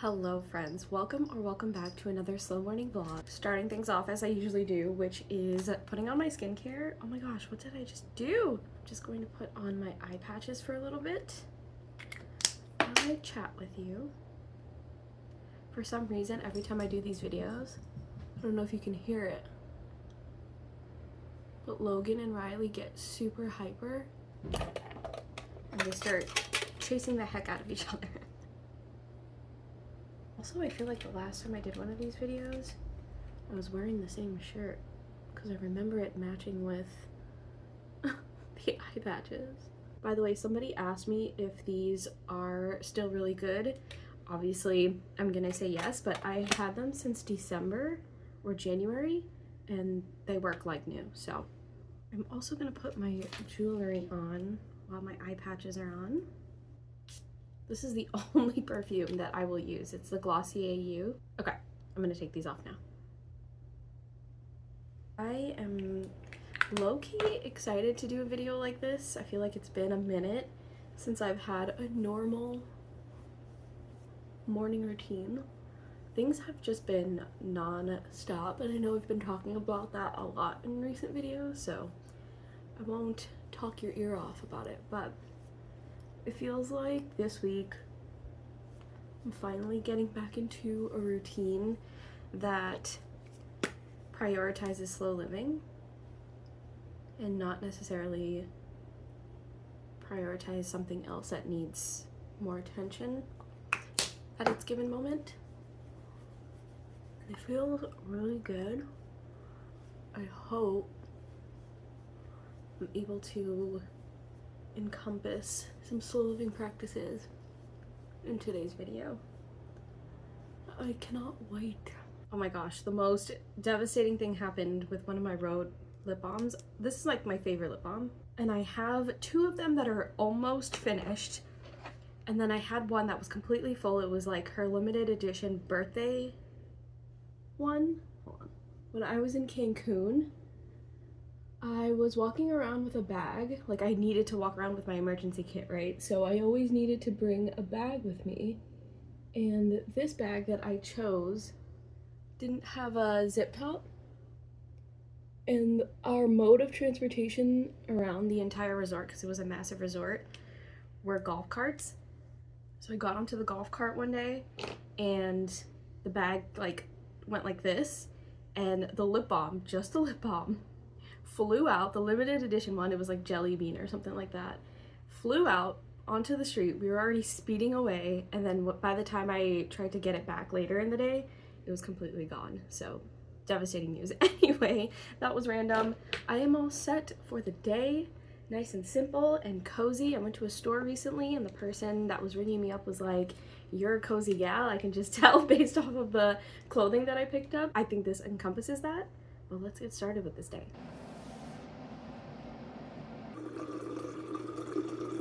Hello friends, welcome back to another slow morning vlog. Starting things off as I usually do, which is putting on my skincare. Oh my gosh, what did I just do? I'm just going to put on my eye patches for a little bit while I chat with you. For some reason, every time I do these videos, I don't know if you can hear it, but Logan and Riley get super hyper and they start chasing the heck out of each other. Also, I feel like the last time I did one of these videos, I was wearing the same shirt because I remember it matching with the eye patches. By the way, somebody asked me if these are still really good. Obviously, I'm gonna say yes, but I had them since December or January and they work like new. So I'm also gonna put my jewelry on while my eye patches are on. This is the only perfume that I will use. It's the Glossier You. Okay, I'm gonna take these off now. I am low-key excited to do a video like this. I feel like it's been a minute since I've had a normal morning routine. Things have just been non-stop, and I know I've been talking about that a lot in recent videos, so I won't talk your ear off about it, but it feels like this week I'm finally getting back into a routine that prioritizes slow living and not necessarily prioritize something else that needs more attention at its given moment. It feels really good. I hope I'm able to encompass some slow living practices in today's video. I cannot wait. Oh my gosh, the most devastating thing happened with one of my Rhode lip balms. This is like my favorite lip balm, and I have two of them that are almost finished, and then I had one that was completely full. It was like her limited edition birthday one. Hold on. When I was in Cancun, I was walking around with a bag. Like, I needed to walk around with my emergency kit, right? So I always needed to bring a bag with me. And this bag that I chose didn't have a zip top. And our mode of transportation around the entire resort, because it was a massive resort, were golf carts. So I got onto the golf cart one day and the bag like went like this, and the lip balm, just the lip balm, flew out. The limited edition one, it was like jelly bean or something like that, flew out onto the street. We were already speeding away, and then by the time I tried to get it back later in the day, it was completely gone. So devastating news. Anyway, that was random. I am all set for the day. Nice and simple and cozy. I went to a store recently and the person that was ringing me up was like, "You're a cozy gal. I can just tell based off of the clothing that I picked up." I think this encompasses that. But let's get started with this day.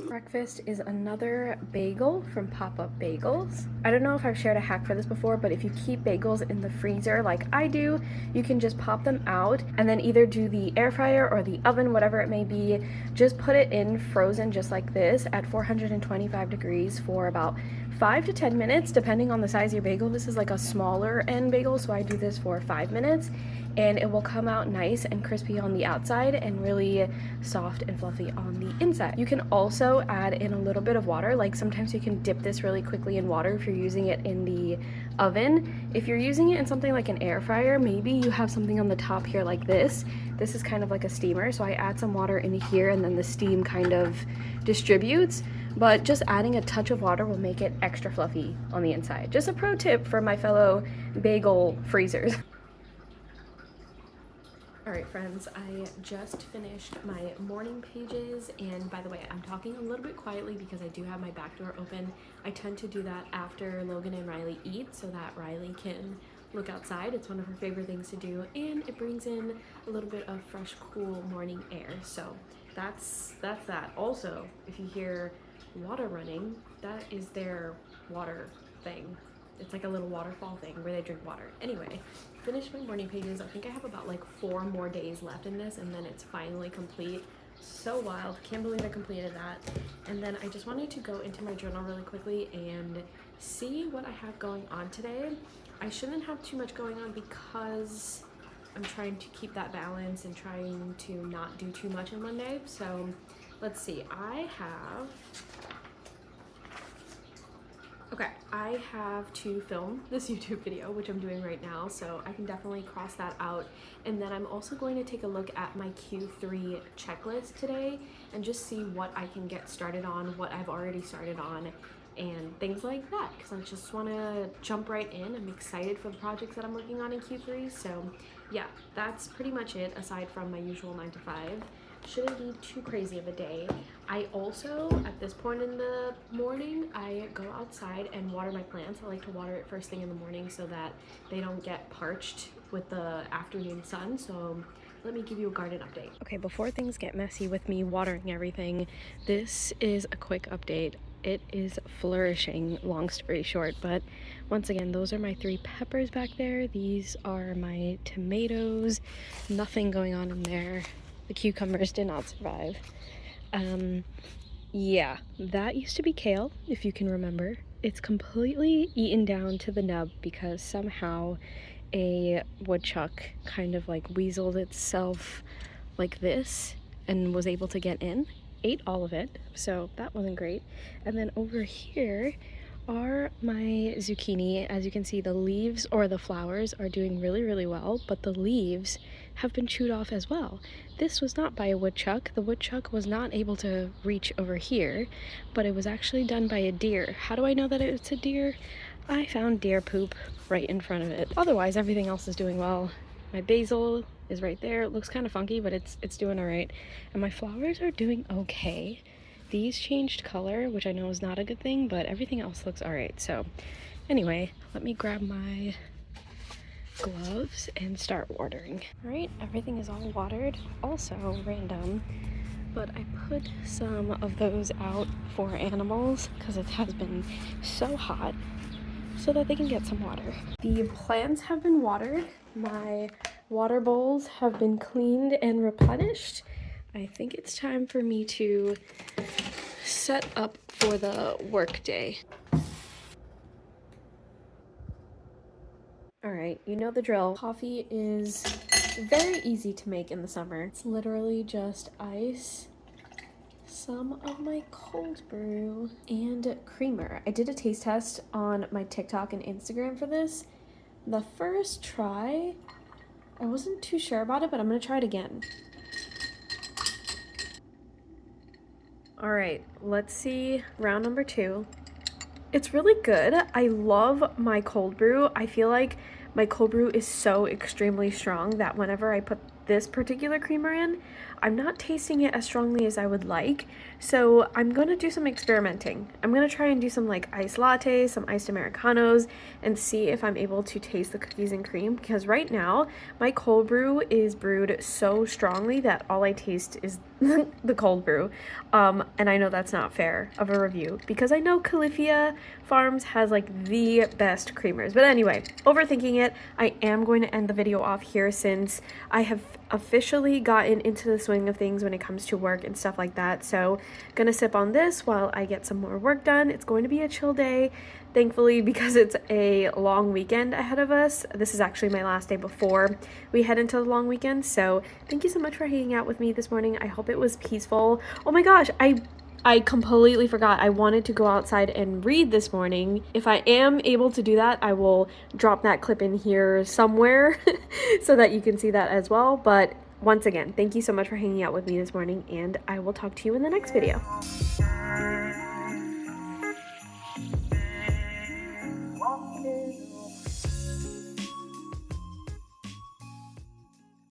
Breakfast is another bagel from Pop-Up Bagels. I don't know if I've shared a hack for this before, but if you keep bagels in the freezer like I do, you can just pop them out and then either do the air fryer or the oven, whatever it may be. Just put it in frozen just like this at 425 degrees for about 5 to 10 minutes, depending on the size of your bagel. This is like a smaller end bagel, so I do this for 5 minutes, and it will come out nice and crispy on the outside and really soft and fluffy on the inside. You can also add in a little bit of water. Like, sometimes you can dip this really quickly in water if you're using it in the oven. If you're using it in something like an air fryer, maybe you have something on the top here like this. This is kind of like a steamer, so I add some water in here and then the steam kind of distributes. But just adding a touch of water will make it extra fluffy on the inside. Just a pro tip for my fellow bagel freezers. Alright friends, I just finished my morning pages, and by the way, I'm talking a little bit quietly because I do have my back door open. I tend to do that after Logan and Riley eat so that Riley can look outside. It's one of her favorite things to do, and it brings in a little bit of fresh, cool morning air. So that's that. Also, if you hear water running, that is their water thing. It's like a little waterfall thing where they drink water. Anyway, finished my morning pages. I think I have about like 4 more days left in this, and then it's finally complete. So wild. Can't believe I completed that. And then I just wanted to go into my journal really quickly and see what I have going on today. I shouldn't have too much going on because I'm trying to keep that balance and trying to not do too much in one day. So let's see. I have to film this YouTube video, which I'm doing right now, so I can definitely cross that out. And then I'm also going to take a look at my Q3 checklist today and just see what I can get started on, what I've already started on, and things like that, because I just want to jump right in. I'm excited for the projects that I'm working on in Q3, so yeah, that's pretty much it aside from my usual 9 to 5. Shouldn't be too crazy of a day. I also, at this point in the morning, I go outside and water my plants. I like to water it first thing in the morning so that they don't get parched with the afternoon sun. So let me give you a garden update. Okay, before things get messy with me watering everything, this is a quick update. It is flourishing, long story short, but once again, those are my 3 peppers back there. These are my tomatoes. Nothing going on in there. The cucumbers did not survive. Yeah, that used to be kale, if you can remember. It's completely eaten down to the nub because somehow a woodchuck kind of like weaseled itself like this and was able to get in, ate all of it, so that wasn't great. And then over here are my zucchini. As you can see, the leaves or the flowers are doing really, really well, but the leaves have been chewed off as well. This was not by a woodchuck. The woodchuck was not able to reach over here, but it was actually done by a deer. How do I know that it's a deer? I found deer poop right in front of it. Otherwise, everything else is doing well. My basil is right there. It looks kind of funky, but it's doing all right. And my flowers are doing okay. These changed color, which I know is not a good thing, but everything else looks all right. So anyway, let me grab my gloves and start watering. All right, everything is all watered. Also random, but I put some of those out for animals because it has been so hot so that they can get some water. The plants have been watered. My water bowls have been cleaned and replenished. I think it's time for me to set up for the work day. All right, you know the drill. Coffee is very easy to make in the summer. It's literally just ice, some of my cold brew, and creamer. I did a taste test on my TikTok and Instagram for this. The first try, I wasn't too sure about it, but I'm gonna try it again. All right, let's see round number 2. It's really good. I love my cold brew. I feel like my cold brew is so extremely strong that whenever I put this particular creamer in, I'm not tasting it as strongly as I would like. So I'm gonna do some experimenting. I'm gonna try and do some like iced lattes, some iced Americanos, and see if I'm able to taste the cookies and cream, because right now my cold brew is brewed so strongly that all I taste is the cold brew. And I know that's not fair of a review because I know Califia Farms has like the best creamers. But anyway, overthinking it, I am going to end the video off here since I have officially gotten into the swing of things when it comes to work and stuff like that. So gonna sip on this while I get some more work done. It's going to be a chill day, thankfully, because it's a long weekend ahead of us. This is actually my last day before we head into the long weekend. So thank you so much for hanging out with me this morning. I hope it was peaceful. Oh my gosh, I completely forgot. I wanted to go outside and read this morning. If I am able to do that, I will drop that clip in here somewhere so that you can see that as well. But once again, thank you so much for hanging out with me this morning, and I will talk to you in the next video.